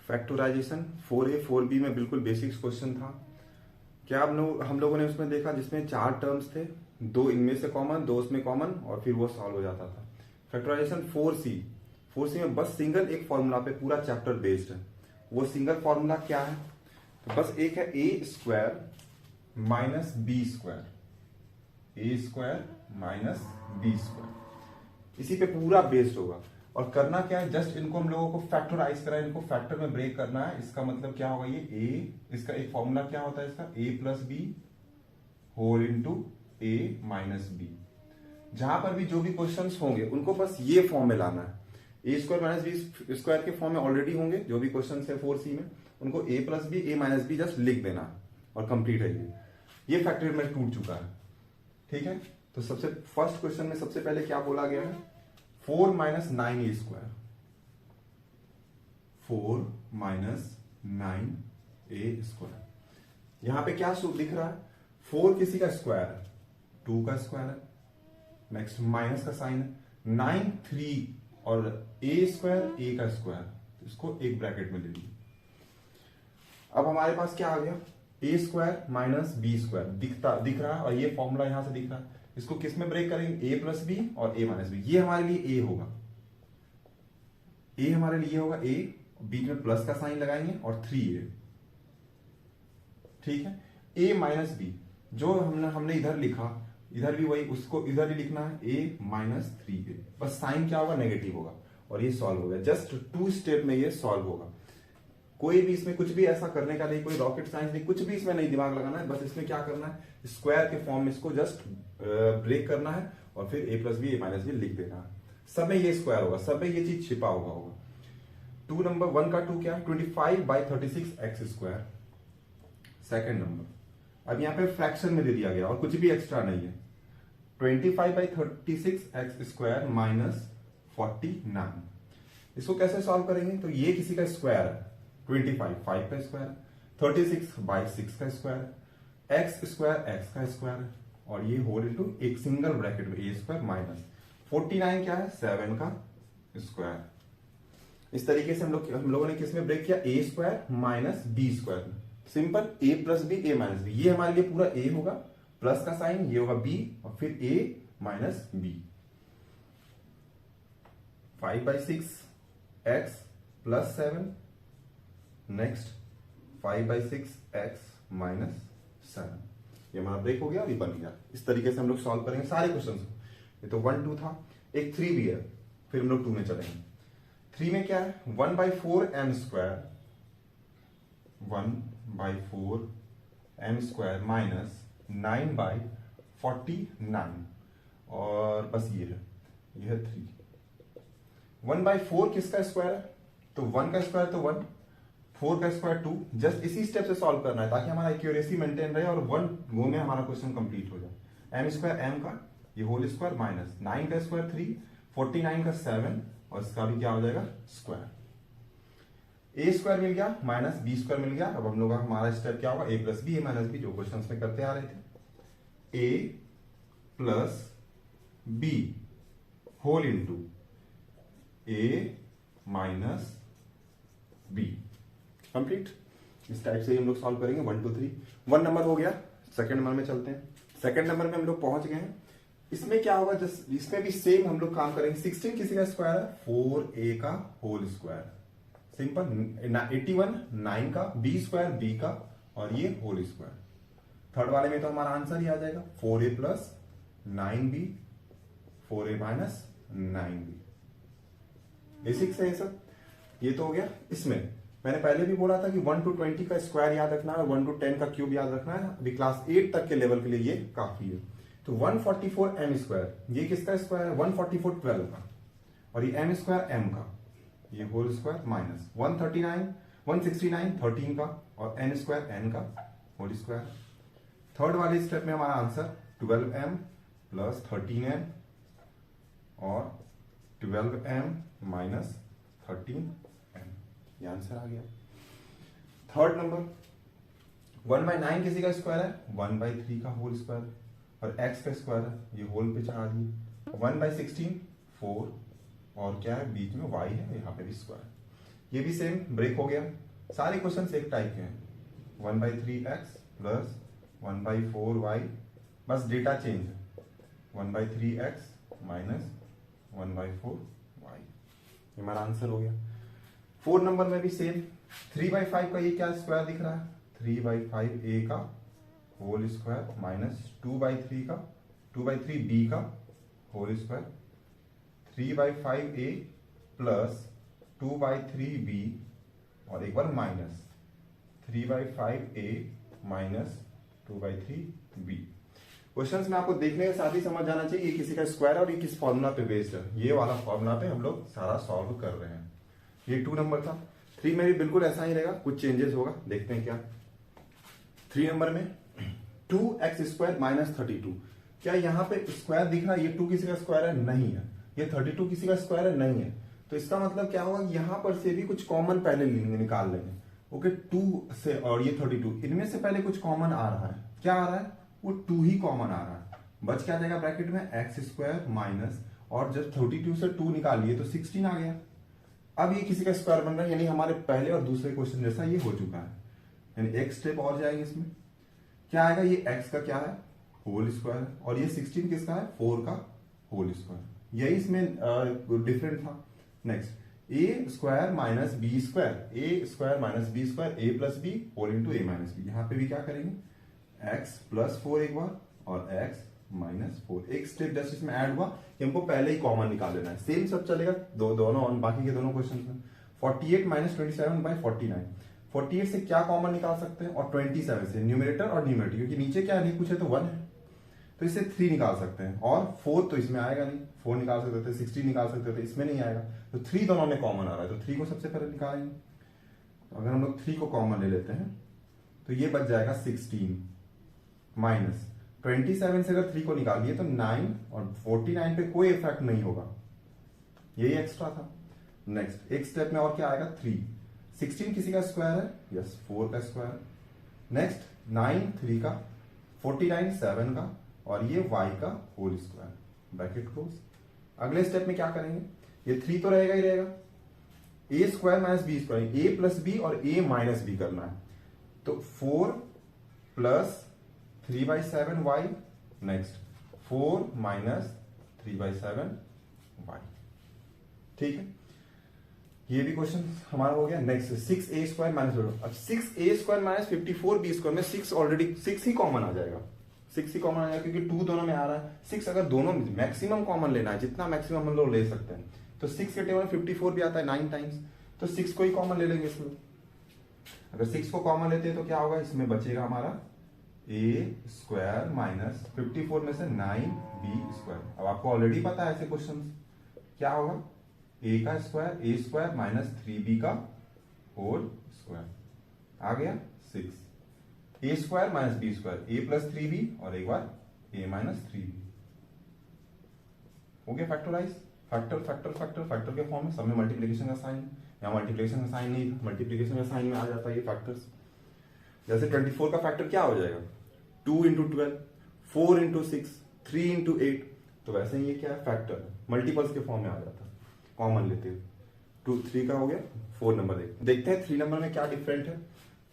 Factorisation 4a 4b में बिल्कुल basics question था। क्या हम लोगों ने उसमें देखा जिसमें 4 टर्म्स थे, 2 इनमें से कॉमन, 2 उसमें कॉमन, और फिर वो सॉल्व हो जाता था। फैक्टराइजेशन 4c में बस सिंगल एक फॉर्मूला पे पूरा चैप्टर बेस्ड है। वो सिंगल फॉर्मूला क्या है? तो बस एक है a square minus B square, A square minus B square, इसी पे पूरा बेस्ड होगा। और करना क्या है, जस्ट इनको हम लोगों को फैक्टराइज करा है, इनको फैक्टर में ब्रेक करना है। इसका मतलब क्या होगा, ये a, इसका एक फॉर्मूला क्या होता है इसका, a plus B whole into a minus B. जहां पर भी जो भी क्वेश्चंस होंगे उनको बस ये फॉर्म में लाना है। A square minus B square के फॉर्म में ऑलरेडी होंगे जो भी क्वेश्चन है 4c में, उनको a plus B A minus B just लिख देना है और कंप्लीट है ये फैक्टर में टूट चुका है। ठीक है, तो सबसे फर्स्ट क्वेश्चन में सबसे पहले क्या बोला गया है, 4 minus 9a square, 4 minus 9a square. यहां पे क्या दिख रहा है, 4 किसी का स्क्वायर है, 2 का स्क्वायर है, नेक्स्ट माइनस का साइन है, 9 3 और a स्क्वायर a का स्क्वायर, तो इसको एक ब्रैकेट में ले लीजिए। अब हमारे पास क्या आ गया, a square minus B square दिख रहा है, और ये फॉर्मूला यहां से दिख रहा है। इसको किस में ब्रेक करेंगे, a प्लस बी और a माइनस बी। ये हमारे लिए a होगा, a हमारे लिए होगा a, बीच में प्लस का साइन लगाएंगे और 3a। ठीक है, a माइनस बी जो हमने इधर लिखा, इधर भी वही, उसको इधर ही लिखना है, a माइनस 3a। बस साइन क्या होगा, नेगेटिव होगा, और ये सॉल्व हो गया। जस्ट 2 स्टेप में ये सॉल्व होगा। कोई भी इसमें कुछ भी ऐसा करने का नहीं, कोई रॉकेट साइंस नहीं, कुछ भी इसमें नहीं दिमाग लगाना है। बस इसमें क्या करना है, स्क्वायर के फॉर्म में इसको जस्ट ब्रेक करना है और फिर a plus B A minus B लिख देना है। सब में ये स्क्वायर होगा, सब में ये चीज छिपा होगा। 2 नंबर 1 का 2 क्या है, 25/36 एक्स स्क्वायर। सेकेंड नंबर, अब यहाँ पे फ्रैक्शन में दे दिया गया और कुछ भी एक्स्ट्रा नहीं है। 25/36 एक्स स्क्वायर माइनस 49। इसको कैसे सॉल्व करेंगे, तो ये किसी का स्क्वायर है, 25 5 का स्क्वायर, 36/6 का स्क्वायर, एक्स स्क्वायर एक्स का स्क्वायर, और ये होल इनटू एक सिंगल ब्रैकेट में ए स्क्वायर माइनस 49 क्या है, 7 का स्क्वायर। इस तरीके से हम लोगों ने किस में ब्रेक किया, A square minus B square. Simple, A plus B A minus B, ये हमारे लिए पूरा ए होगा, प्लस का साइन, ये होगा बी, और फिर A minus B. 5/6 x plus 7, next 5/6 x minus 7। ये हमारा ब्रेक हो गया और ये बन गया। इस तरीके से हम लोग सॉल्व करेंगे सारे क्वेश्चन को। ये तो 1 2 था, एक 3 भी है, फिर हम लोग 2 में चलेंगे। 3 में क्या है, 1/4 m square, 1/4 m square minus 9/49, और बस ये है 3। 1/4 किसका स्क्वायर है, तो 1 का स्क्वायर तो 1, 4 का स्क्वायर 2। जस्ट इसी स्टेप से सॉल्व करना है ताकि हमारा एक्यूरेसी मेंटेन रहे और 1 गो में हमारा क्वेश्चन कंप्लीट हो जाए। m स्क्वायर m का ये होल स्क्वायर माइनस 9 का स्क्वायर 3, 49 का 7, और इसका भी क्या हो जाएगा, स्क्वायर। a स्क्वायर मिल गया माइनस बी स्क्वायर मिल गया। अब हम लोग हमारा स्टेप क्या होगा, a plus B A minus B, जो क्वेश्चन में करते आ रहे थे, a plus B whole into a minus B, complete. इस टाइप से हम लोग सॉल्व करेंगे 1 2 3। 1 नंबर हो गया, सेकंड नंबर में चलते हैं। सेकंड नंबर में हम लोग पहुंच गए हैं। इसमें क्या होगा, जस्ट इसमें भी सेम हम लोग काम करेंगे। 16 किसी का स्क्वायर है, 4a का होल स्क्वायर, सिंपल। 81 9 का, बी स्क्वायर बी का, और ये होल स्क्वायर। थर्ड वाले में तो हमारा आंसर ही आ जाएगा, 4a plus 9b, 4a minus 9b। Basic से ये सब, ये तो हो गया। इसमें मैंने पहले भी बोला था कि 1 to 20 का स्क्वायर याद रखना है और 1 to 10 का क्यूब याद रखना है। अभी क्लास 8 तक के लेवल के लिए ये काफी है। तो 144 m स्क्वायर, ये किसका स्क्वायर है, 144 12 का, और ये m स्क्वायर m का, ये होल स्क्वायर माइनस 169 13 का, और n स्क्वायर n का होल स्क्वायर। थर्ड वाले स्टेप में हमारा आंसर 12m प्लस 13n और 12m माइनस 13m, ये आंसर आ गया। थर्ड नंबर, 1/9 किसी का स्क्वायर है, 1/3 का होल स्क्वायर, और x का स्क्वायर है, ये होल पे चढ़ा दिए। 1/16 4, और क्या है बीच में y है, यहाँ पे भी स्क्वायर। ये भी सेम ब्रेक हो गया। सारे क्वेश्चन एक टाइप के हैं। 1/3x प्लस 1/4y, बस डेटा चेंज है। 1/3x माइनस 1/4y, ये हमारा आंसर हो गया। 4 नंबर में भी सेम 3/5 का ये क्या स्क्वायर दिख रहा है, 3/5a का होल स्क्वायर माइनस 2/3b का whole square, 3/5a plus 2/3b और एक बार minus 3/5a minus 2/3b। Questions में आपको देखने के साथ ही समझ जाना चाहिए ये किसी का स्क्वायर और ये किस फॉर्मूला पे बेस्ड है। ये वाला फॉर्मूला पे हम लोग सारा सॉल्व कर रहे हैं। ये 2 नंबर था। 3 में भी बिल्कुल ऐसा ही रहेगा, कुछ चेंजेस होगा, देखते हैं क्या। 3 नंबर में 2x² माइनस 32, क्या यहाँ पे स्क्वायर दिख रहा है? ये 2 किसी का स्क्वायर है? नहीं है। ये 32 किसी का स्क्वायर है? नहीं है। तो इसका मतलब क्या होगा, यहां पर से भी कुछ कॉमन पहले निकाल लेंगे। ओके, 2 से और ये 32, इनमें से पहले कुछ कॉमन आ रहा है। क्या आ रहा है? वो 2 ही कॉमन आ रहा है। बच क्या जाएगा ब्रैकेट में, x² माइनस, और जब 32 से 2 निकालिए तो 16 आ गया। अब ये किसी का स्क्वायर बन रहा है, यानी हमारे पहले और दूसरे क्वेश्चन जैसा ये हो चुका है। यानी एक स्टेप और जाएंगे इसमें। क्या आएगा, ये x का क्या है, होल स्क्वायर, और ये 16 किसका है, 4 का होल स्क्वायर। यही इसमें डिफरेंट था। Next a² minus b², a² minus b², a plus B whole into a minus B. यहां पे भी क्या करेंगे, x प्लस 4 एक बार और x माइनस 4। एक स्टेप जस्ट इसमें ऐड हुआ कि हमको पहले ही कॉमन निकाल लेना है। सेम सब चलेगा दोनों और बाकी के दोनों क्वेश्चन में। 48 माइनस 27/49, 48 से क्या कॉमन निकाल सकते हैं, और 27 से न्यूमरेटर और न्यूमरेटर, क्योंकि नीचे क्या नहीं कुछ है तो 1 है, तो इससे 3 निकाल सकते हैं। और 4 तो इसमें आएगा नहीं, 4 निकाल सकते थे, 16 निकाल सकते थे, इसमें नहीं आएगा। तो 3 दोनों में कॉमन आ रहा है, तो 3 को सबसे पहले निकालेंगे। तो अगर हम लोग 3 को कॉमन ले लेते हैं तो ये बच जाएगा 16 माइनस 27 से अगर 3 को निकाल दिए तो 9, और 49 पे कोई इफेक्ट नहीं होगा, यही एक्स्ट्रा था। नेक्स्ट एक स्टेप में और क्या आएगा, 3, 16 किसी का स्क्वायर है, यस 4 का स्क्वायर। नेक्स्ट 9 3 का, 49 7 का, और ये y का होल स्क्वायर, ब्रैकेट क्लोज। अगले स्टेप में क्या करेंगे, ये 3 तो रहेगा ही रहेगा, a² minus b², a plus B और a माइनस बी करना है। तो 4 plus 3/7y, next 4 minus 3/7y। ठीक है, ये भी क्वेश्चन हमारा हो गया। नेक्स्ट 6a² माइनस, अब 6a² माइनस 54b² में 6 ऑलरेडी 6 ही कॉमन आ जाएगा, 6 ही कॉमन आ जाएगा, क्योंकि 2 दोनों में आ रहा है। 6 अगर दोनों में मैक्सिमम कॉमन लेना है, जितना मैक्सिमम हम लोग ले सकते हैं, तो 6 के टेबल 54 भी आता है 9 टाइम्स, तो 6 को ही कॉमन ले लेंगे इसमें। अगर 6 को कॉमन लेते हैं तो क्या होगा, इसमें बचेगा हमारा a² माइनस 54 में से 9b²। अब आपको ऑलरेडी पता है ऐसे क्वेश्चन क्या होगा, a का स्क्वायर, a² माइनस 3b का होल स्क्वायर, आ गया 6, a² minus b², a plus 3b और एक बार a माइनस 3b। हो गया फैक्टराइज, फैक्टर के फॉर्म में। सब में मल्टीप्लिकेशन का साइन, यहाँ मल्टीप्लिकेशन का साइन नहीं था, मल्टीप्लिकेशन का साइन में आ जाता है ये फैक्टर्स। जैसे 24 का फैक्टर क्या हो जाएगा, 2 × 12, 4 × 6, 3 × 8, तो वैसे ही ये क्या है, फैक्टर मल्टीपल्स के फॉर्म में आ जाता है, कॉमन लेते हैं। 2 3 का हो गया। 4 नंबर देखते हैं 3 नंबर में क्या डिफरेंट है।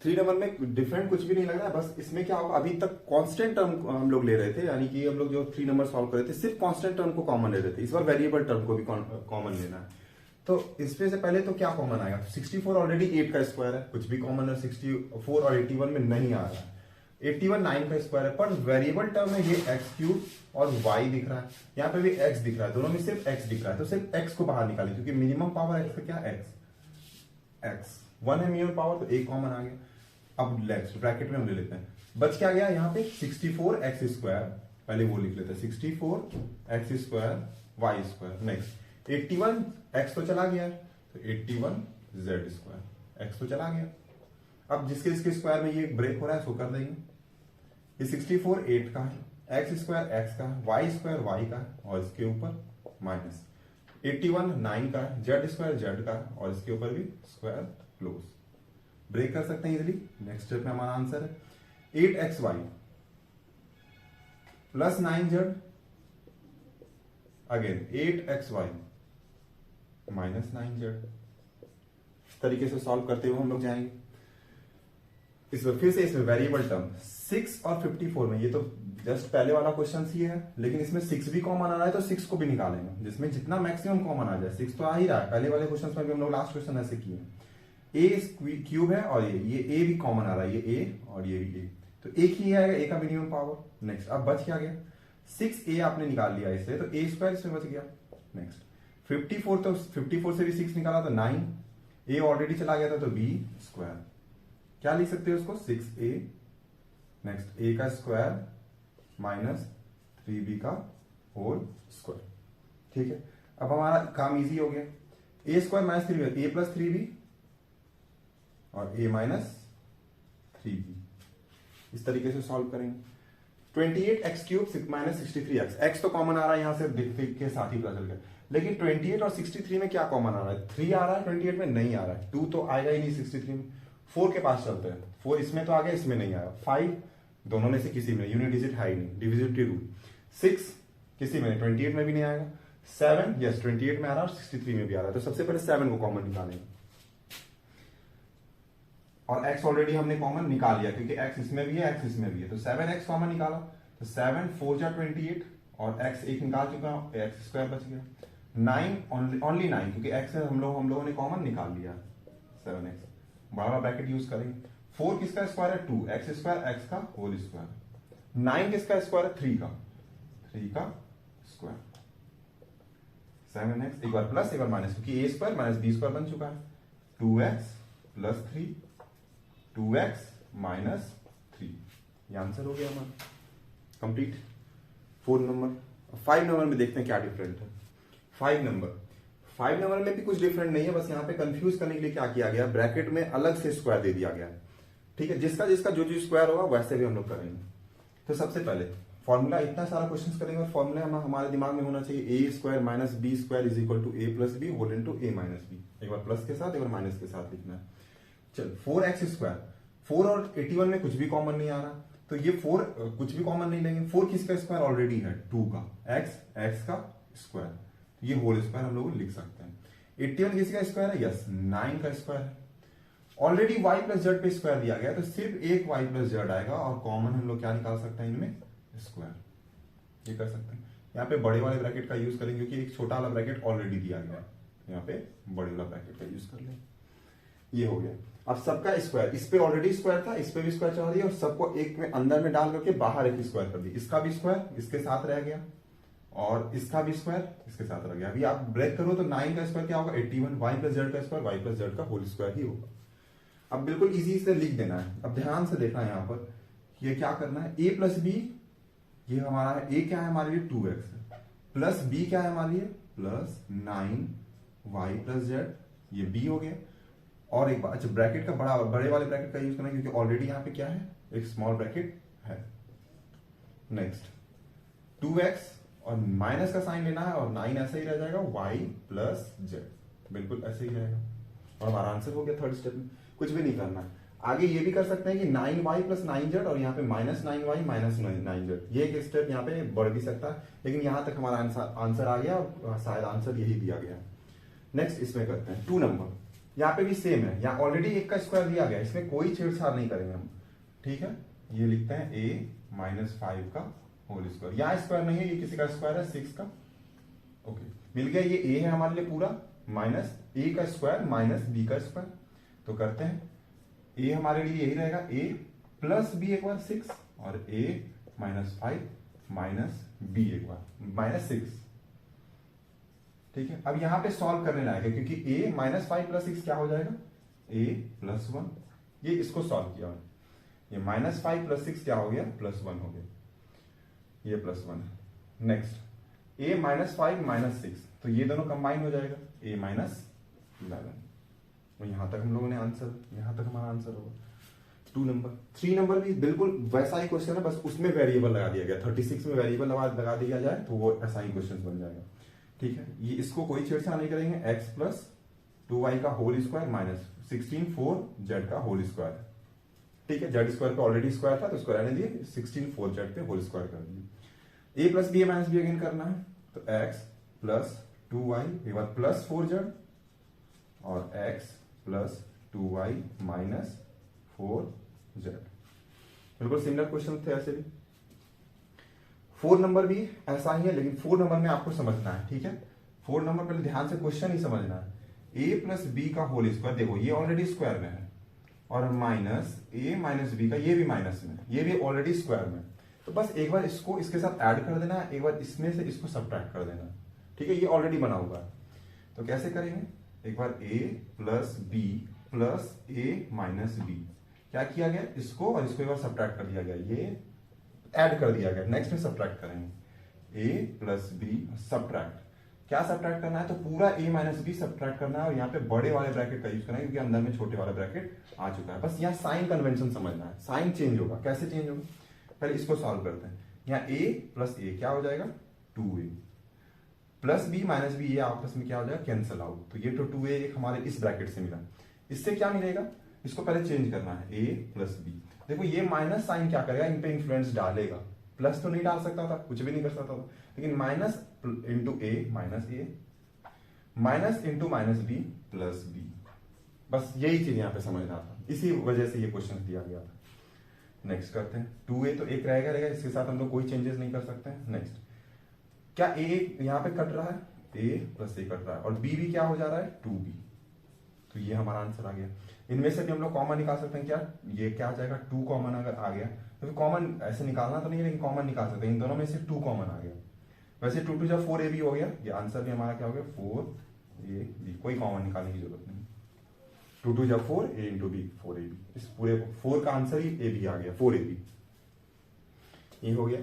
3 नंबर में डिफरेंट कुछ भी नहीं लग रहा है, बस इसमें क्या होगा, अभी तक कांस्टेंट टर्म हम लोग ले रहे थे, यानी कि हम लोग जो 3 नंबर सॉल्व कर रहे थे सिर्फ कांस्टेंट टर्म को कॉमन ले रहे थे। इस बार वेरिएबल टर्म को भी कॉमन लेना है। तो इसमें से पहले तो क्या कॉमन आएगा, 64 ऑलरेडी 8 का स्क्वायर है, कुछ भी कॉमन है 64 और 81 में नहीं आ रहा है। 81 9 का स्क्वायर है, पर वेरिएबल टर्म में ये x³ और y दिख रहा है, यहाँ पे भी x दिख रहा है, दोनों में सिर्फ x दिख रहा है, तो सिर्फ x को बाहर निकालें, क्योंकि मिनिमम पावर x का क्या, x 1 है मिनिमम पावर, तो एक कॉमन आ गया। अब नेक्स्ट ब्रैकेट में हम ले लेते हैं, बच क्या गया यहाँ पे 64x², पहले वो लिख लेते हैं 64x² y²। नेक्स्ट 81 x तो चला गया, तो 81z², x तो चला गया। अब जिसके स्क्वायर में ये ब्रेक हो रहा है, सो कर देंगे। ये 64 8 का है, x² x का है, y² y का है, और इसके ऊपर माइनस 81 9 का है, z² z का है, और इसके ऊपर भी स्क्वायर क्लोज, ब्रेक कर सकते हैं इजिली। नेक्स्ट स्टेप में हमारा आंसर है 8xy plus 9z, again 8xy minus 9z, तरीके से सॉल्व करते हुए हम लोग जाएंगे। इसमें फिर से इसमें वेरिएबल टर्म 6 और 54 में, ये तो जस्ट पहले वाला क्वेश्चन ही है, लेकिन इसमें 6 भी कॉमन आ रहा है तो 6 को भी निकालेंगे, जिसमें जितना मैक्सिमम कॉमन आ जाए। 6 तो आ ही रहा है, पहले वाले क्वेश्चन में भी हम लोग लास्ट क्वेश्चन ऐसे किए। ए क्यूब है और ये ए भी कॉमन आ रहा है, ये ए और ये भी ए, तो एक ही आएगा, ए का मिनिमम पावर। नेक्स्ट अब बच क्या गया, 6a आपने निकाल लिया इससे, तो ए स्क्वायर इसमें बच गया। नेक्स्ट 54, तो 54 से भी 6 निकाला तो 9, ए ऑलरेडी चला गया था तो बी स्क्वायर, क्या लिख सकते हो उसको 6a, नेक्स्ट ए का स्क्वायर माइनस 3b का होल स्क्वायर। ठीक है, अब हमारा काम इजी हो गया, ए स्क्वायर माइनस 3b, ए प्लस 3b और ए माइनस 3b, इस तरीके से सॉल्व करेंगे। 28x cube minus 63x, x तो कॉमन आ रहा है यहां से दिख के साथ ही पता चल गया, लेकिन 28 और 63 में क्या कॉमन आ रहा है, 3 आ रहा है, 28 में नहीं आ रहा है, 2 तो आएगा ही नहीं 63 में। 4 के पास चलते हैं, 4 इसमें तो आ गया, इसमें नहीं आया। 5 दोनों में से किसी में, यूनिट डिजिट है ही नहीं, डिविजिबिलिटी रूल। 6 किसी में, 28 में भी नहीं आएगा। 7 यस 28 में आ रहा है और 63 में भी आ रहा है, तो सबसे पहले 7 को कॉमन निकालेंगे, और x ऑलरेडी हमने कॉमन निकाल लिया क्योंकि x इसमें भी है, x इसमें भी है, तो 7x कॉमन निकाला, तो 7 4 जा 28 और x एक निकाल चुका हूं, x स्क्वायर बच गया। 9 ओनली 9 क्योंकि x हम लोगों ने कॉमन निकाल लिया, 7x बड़ा ब्रैकेट यूज करेंगे। 4 किसका स्क्वायर है 2, x स्क्वायर x का होल स्क्वायर। 9 किसका स्क्वायर है 3 का स्क्वायर। 7x एक बार प्लस एक बार माइनस, क्योंकि a square minus b square बन चुका है। 2x प्लस 3 2x माइनस 3, ये आंसर हो गया हमारा कंप्लीट 4 नंबर। 5 नंबर में देखते हैं क्या डिफरेंट है। 5 नंबर में भी कुछ डिफरेंट नहीं है, बस यहाँ पे कंफ्यूज करने के लिए क्या किया गया, ब्रैकेट में अलग से स्क्वायर दे दिया गया है। ठीक है, जिसका जो स्क्वायर होगा वैसे भी हम लोग करेंगे। तो सबसे पहले फॉर्मूला, इतना सारा क्वेश्चन करेंगे और फॉर्मूला हमारे दिमाग में होना चाहिए, A square minus B square is equal to A plus B whole into A minus B. एक बार प्लस के साथ एक बार माइनस के साथ लिखना है। चल 4x स्क्वायर, 4 और 81 में कुछ भी कॉमन नहीं आ रहा, तो ये 4 कुछ भी कॉमन नहीं लेंगे। 4 किसका स्क्वायर ऑलरेडी है 2 का, x का स्क्वायर, ये होल स्क्वायर हम लोग लिख सकते हैं। 81 किसका स्क्वायर है, यस 9 का स्क्वायर है। ऑलरेडी y प्लस जेड पे स्क्वायर दिया गया, तो सिर्फ एक y प्लस जेड आएगा और कॉमन हम लोग क्या निकाल सकते हैं इनमें, स्क्वायर, ये कर सकते हैं। यहाँ पे बड़े वाले ब्रैकेट का यूज करेंगे क्योंकि एक छोटा वाला ब्रैकेट ऑलरेडी दिया गया है, यहाँ पे बड़े वाला ब्रैकेट का यूज कर लें, ये हो गया। अब सबका स्क्वायर, इस पे ऑलरेडी स्क्वायर था, इस पे भी स्क्वायर चढ़ा दिया और सबको एक में अंदर में डाल करके बाहर एक स्क्वायर कर दिया। इसका भी स्क्वायर इसके साथ रह गया और इसका भी स्क्वायर इसके साथ रह गया। अभी आप ब्रेक करो तो 9 का स्क्वायर क्या होगा 81, y प्लस जेड का स्क्वायर y प्लस जेड का होल स्क्वायर ही होगा। अब बिल्कुल इजी से लिख देना है। अब ध्यान से देखना है यहाँ पर, ये क्या करना है, a प्लस बी, ये हमारा है, a क्या है हमारे लिए 2x है, प्लस b क्या है हमारे लिए प्लस 9y प्लस जेड, ये b हो गया। और एक बार अच्छा ब्रैकेट का बड़े वाले ब्रैकेट का यूज करना है क्योंकि ऑलरेडी यहाँ पे क्या है एक स्मॉल ब्रैकेट है। नेक्स्ट 2x और माइनस का साइन लेना है और 9 ऐसे ही रह जाएगा, y प्लस जेड बिल्कुल ऐसे ही रहेगा और हमारा आंसर हो गया। थर्ड स्टेप में कुछ भी नहीं करना है। आगे ये भी कर सकते हैं कि 9y प्लस 9z और यहाँ पे माइनस 9y माइनस 9z, ये एक स्टेप यहाँ पे बढ़ भी सकता है, लेकिन यहाँ तक हमारा आंसर आ गया और शायद आंसर यही दिया गया। नेक्स्ट इसमें करते हैं 2 नंबर, यहाँ पे भी सेम है, यहाँ ऑलरेडी एक का स्क्वायर दिया गया, इसमें कोई छेड़छाड़ नहीं करेंगे हम। ठीक है, ये लिखते हैं a माइनस 5 का होल स्क्वायर, यहाँ स्क्वायर नहीं है, ये किसी का स्क्वायर है 6 का। ओके मिल गया, ये a है हमारे लिए पूरा, माइनस a का स्क्वायर माइनस b का स्क्वायर, तो करते हैं a हमारे लिए यही रहेगा a प्लस b एक बार 6 और a माइनस 5 माइनस b एक बार माइनस 6। ठीक है, अब यहां पे सॉल्व करने लायक है क्योंकि a माइनस 5 प्लस 6 क्या हो जाएगा a प्लस 1, ये इसको सॉल्व किया, ये माइनस 5 प्लस 6 क्या हो गया प्लस 1 हो गया, ये प्लस 1 है। नेक्स्ट a माइनस 5 माइनस 6, तो ये दोनों कंबाइन हो जाएगा a माइनस 11, तो यहां तक हम लोगों ने आंसर, यहां तक हमारा आंसर होगा 2 नंबर। 3 नंबर भी बिल्कुल वैसा ही क्वेश्चन है, बस उसमें वेरिएबल लगा दिया गया, 36 में वेरिएबल लगा दिया जाए तो वो ऐसा ही क्वेश्चन बन जाएगा। ठीक है, ये इसको कोई छेड़छाड़ नहीं करेंगे, x प्लस 2y का होल स्क्वायर माइनस 16 4 z का होल स्क्वायर। ठीक है, z स्क्वायर पे ऑलरेडी स्क्वायर था तो इसको रहने दिए, 16 4 z पे होल स्क्वायर कर दिए। a plus B minus B again करना है, तो x प्लस 2y एक बार प्लस 4z और x plus 2y minus 4z। बिल्कुल सिमिलर क्वेश्चन थे ऐसे भी। 4 नंबर भी ऐसा ही है, लेकिन 4 नंबर में आपको समझना है, ठीक है। 4 नंबर पहले ध्यान से क्वेश्चन ही समझना है। a प्लस बी का होल स्क्वायर, देखो ये ऑलरेडी स्क्वायर में है, और माइनस a माइनस बी का, ये भी माइनस में, ये भी ऑलरेडी स्क्वायर में। तो बस एक बार इसको इसके साथ ऐड कर देना, एक बार इसमें से इसको सब्ट्रैक्ट कर देना, ठीक है। ये ऑलरेडी बना हुआ है, तो कैसे करेंगे, एक बार a plus B plus A minus B, क्या किया गया, इसको और इसको एक बार सब्ट्रैक्ट कर दिया गया, ये ऐड कर दिया गया। नेक्स्ट में सब्ट्रैक्ट करेंगे a प्लस बी सब्ट्रैक्ट, क्या सब्ट्रैक्ट करना है, तो पूरा a माइनस बी सब्ट्रैक्ट करना है, और यहाँ पे बड़े वाले ब्रैकेट का यूज करना है क्योंकि अंदर में छोटे वाला ब्रैकेट आ चुका है। बस यहाँ साइन कन्वेंशन समझना है, साइन चेंज होगा, कैसे चेंज होगा, पहले इसको सॉल्व करते हैं। यहाँ a प्लस ए क्या हो जाएगा, 2a plus B minus B, ये आपस में क्या हो जाएगा, कैंसल आउट। तो ये तो 2a हमारे इस ब्रैकेट से मिला, इससे क्या मिलेगा, इसको पहले चेंज करना है, a प्लस बी। देखो ये माइनस साइन क्या करेगा, इन पे इन्फ्लुएंस डालेगा, प्लस तो नहीं डाल सकता था, कुछ भी नहीं कर सकता था, लेकिन minus into A minus into minus B plus B, बस यही चीज यहाँ पे समझना था, इसी वजह से ये क्वेश्चन दिया गया था। नेक्स्ट करते हैं, 2a तो एक रहेगा, इसके साथ हम लोग कोई चेंजेस नहीं कर सकते हैं। नेक्स्ट, क्या a यहाँ पे कट रहा है, a प्लस ए कट रहा है, और b भी क्या हो जा रहा है, 2b, तो ये हमारा आंसर आ गया। इनमें से भी हम लोग कॉमन निकाल सकते हैं, क्या ये क्या आ जाएगा, 2 कॉमन अगर आ गया तो फिर कॉमन ऐसे निकालना तो नहीं है, लेकिन कॉमन निकाल सकते हैं, इन दोनों में से 2 कॉमन आ गया। वैसे 2 जब 4ab हो गया, ये आंसर भी हमारा क्या हो गया, 4ab, कोई कॉमन निकालने की जरूरत नहीं। 2 जब 4, a इंटू बी 4ab, इस पूरे 4 का आंसर ही ab आ गया, 4ab, ये हो गया।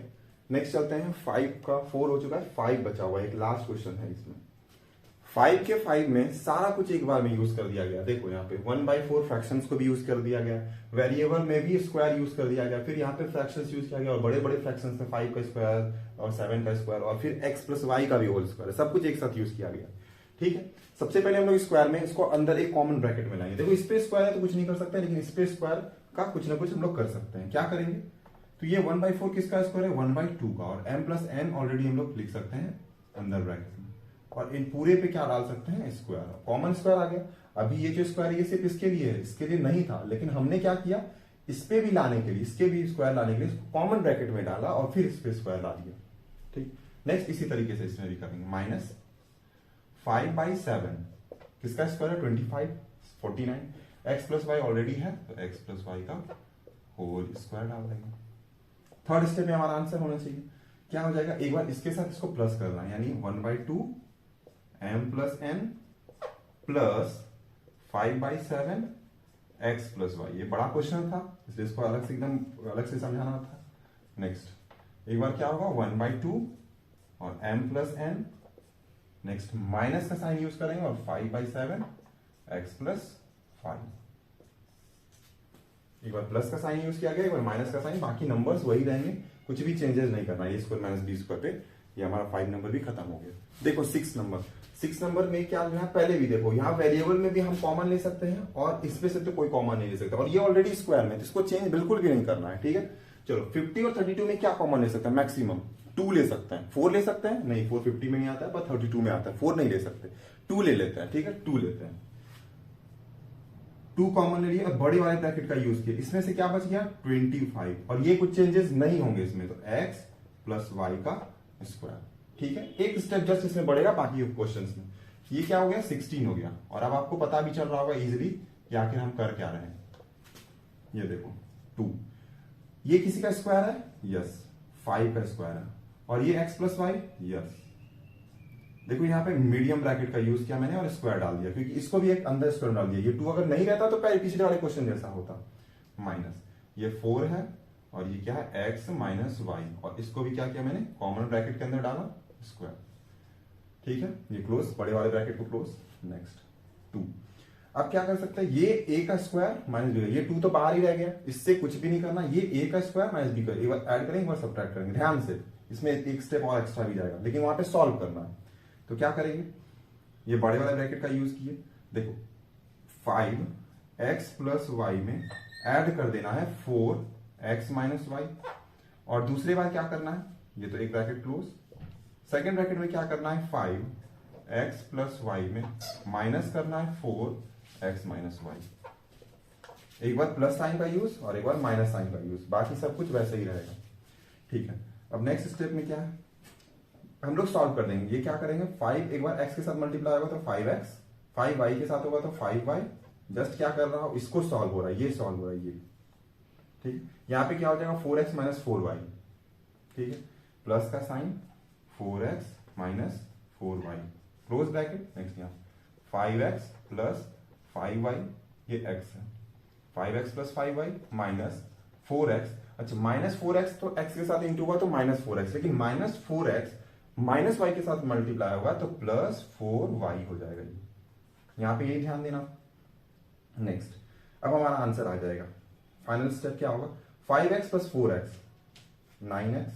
नेक्स्ट चलते हैं, 5 का 4 हो चुका है, 5 बचा हुआ है, एक लास्ट क्वेश्चन है इसमें। 5 के 5 में सारा कुछ एक बार में यूज कर दिया गया, देखो यहाँ पे 1/4 फ्रैक्शंस को भी यूज कर दिया गया, वेरिएबल में भी स्क्वायर यूज कर दिया गया, फिर यहाँ पे फ्रैक्शंस यूज किया गया, और बड़े बड़े फ्रैक्शंस में 5 का स्क्वायर और 7 का स्क्वायर, और फिर x प्लस वाई का भी होल स्क्वायर, सब कुछ एक साथ यूज किया गया, ठीक है। सबसे पहले हम लोग स्क्वायर में इसको अंदर एक कॉमन ब्रैकेट में लाएंगे। देखो इस पे स्क्वायर है तो कुछ नहीं कर सकते, लेकिन इस पे स्क्वायर का कुछ ना कुछ हम लोग कर सकते हैं। क्या करेंगे, तो ये 1/4 किसका स्क्वायर है, 1/2 का, और m प्लस n ऑलरेडी हम लोग लिख सकते हैं अंदर ब्रैकेट में, और इन पूरे पे क्या डाल सकते हैं, स्क्वायर, कॉमन स्क्वायर आ गया। अभी ये जो स्क्वायर है ये सिर्फ इसके लिए है, इसके लिए नहीं था, लेकिन हमने क्या किया, इस पे भी लाने के लिए, इसके भी स्क्वायर लाने के लिए कॉमन ब्रैकेट में डाला, और फिर इस पे स्क्वायर ला दिया, ठीक। नेक्स्ट इसी तरीके से इसमें भी करेंगे, माइनस 5/7 किसका स्क्वायर है, 25 49, x प्लस वाई ऑलरेडी है, तो x प्लस वाई का होल स्क्वायर डाल देंगे। थर्ड स्टेप में हमारा आंसर होना चाहिए, क्या हो जाएगा, एक बार इसके साथ इसको प्लस करना है, यानी 1/2 m plus n plus 5/7 x plus Y. ये बड़ा क्वेश्चन था, इसलिए इसको अलग से एकदम अलग से समझाना था। नेक्स्ट एक बार क्या होगा, 1/2 और m plus n, next minus का साइन यूज करेंगे, और 5/7 x प्लस 5। एक बार प्लस का साइन यूज किया गया, एक बार माइनस का साइन, बाकी नंबर्स वही रहेंगे, कुछ भी चेंजेस नहीं करना है। ये स्क्वायर माइनस बी स्क्वायर पे ये हमारा 5 नंबर भी खत्म हो गया। देखो 6 नंबर में क्या है, पहले भी देखो, यहाँ वेरिएबल में भी हम कॉमन ले सकते हैं, और इसमें से तो कोई कॉमन नहीं ले सकते, और ये ऑलरेडी स्क्वायर में, तो इसको चेंज बिल्कुल भी नहीं करना है, ठीक है। चलो 50 और 32 में क्या कॉमन ले सकते हैं, मैक्सिमम 2 ले सकते हैं, 4 ले सकते हैं, नहीं 4 50 में नहीं आता है, पर 32 में आता है, 4 नहीं ले सकते, 2 ले लेते हैं, ठीक है, 2 लेते हैं, 2 कॉमन ले लिया, बड़े वाले ब्रैकेट का यूज किया, इसमें से क्या बच गया, 25, और ये कुछ चेंजेस नहीं होंगे इसमें, तो x प्लस वाई का स्क्वायर, ठीक है। एक स्टेप जस्ट इसमें बढ़ेगा, बाकी क्वेश्चंस में ये क्या हो गया, 16 हो गया, और अब आपको पता भी चल रहा होगा इजीली कि आखिर हम कर क्या रहे हैं। ये देखो 2, ये किसी का स्क्वायर है, यस, 5 का स्क्वायर है, और ये x प्लस वाई, यस। देखो यहाँ पे मीडियम ब्रैकेट का यूज किया मैंने, और स्क्वायर डाल दिया, क्योंकि इसको भी एक अंदर स्क्वायर डाल दिया। ये 2 अगर नहीं रहता तो पहले पिछले वाले क्वेश्चन जैसा होता, माइनस ये 4 है, और ये क्या है, x माइनस वाई, और इसको भी क्या किया मैंने, कॉमन ब्रैकेट के अंदर डाला, स्क्वायर, ठीक है। ये क्लोज, बड़े वाले ब्रैकेट को क्लोज। नेक्स्ट 2, अब क्या कर सकते हैं, ये a का स्क्वायर माइनस b, ये 2 तो बाहर ही रह गया, इससे कुछ भी नहीं करना, ये a का स्क्वायर माइनस b का, एक बार ऐड करेंगे, एक बार सब्ट्रैक्ट करेंगे, ध्यान से, इसमें एक स्टेप और एक्स्ट्रा भी जाएगा, लेकिन वहां पे सॉल्व करना है। तो क्या करेंगे, ये बड़े वाले ब्रैकेट का यूज किए, देखो 5x प्लस वाई में ऐड कर देना है 4x माइनस वाई, और दूसरे बार क्या करना है, ये तो एक ब्रैकेट क्लोज, सेकेंड ब्रैकेट में क्या करना है, 5x प्लस वाई में माइनस करना है एक्स माइनस वाई। एक बार प्लस साइन का यूज और एक बार माइनस साइन का यूज, बाकी सब कुछ वैसे ही रहेगा। ठीक है, अब नेक्स्ट स्टेप में क्या है, हम लोग सॉल्व कर देंगे। ये क्या करेंगे, 5 एक बार x के साथ मल्टीप्लाई होगा तो 5x, 5y के साथ होगा तो 5y। जस्ट क्या कर रहा हूं, इसको सॉल्व हो रहा है, ये सॉल्व हो रहा है ये। ठीक, यहां पे क्या हो जाएगा 4x माइनस 4y। ठीक है, प्लस का sign 4x minus 4y, close bracket. Next यहाँ 5x प्लस 5y, ये x है, 5x plus 5y minus 4x। अच्छा, माइनस 4x तो x के साथ इंटू हुआ तो माइनस 4x, लेकिन माइनस 4x माइनस y के साथ मल्टीप्लाई होगा तो प्लस 4y हो जाएगा। ये यहां पे ये ध्यान देना। नेक्स्ट, अब हमारा आंसर आ जाएगा। फाइनल स्टेप क्या होगा, 5x plus 4x 9x,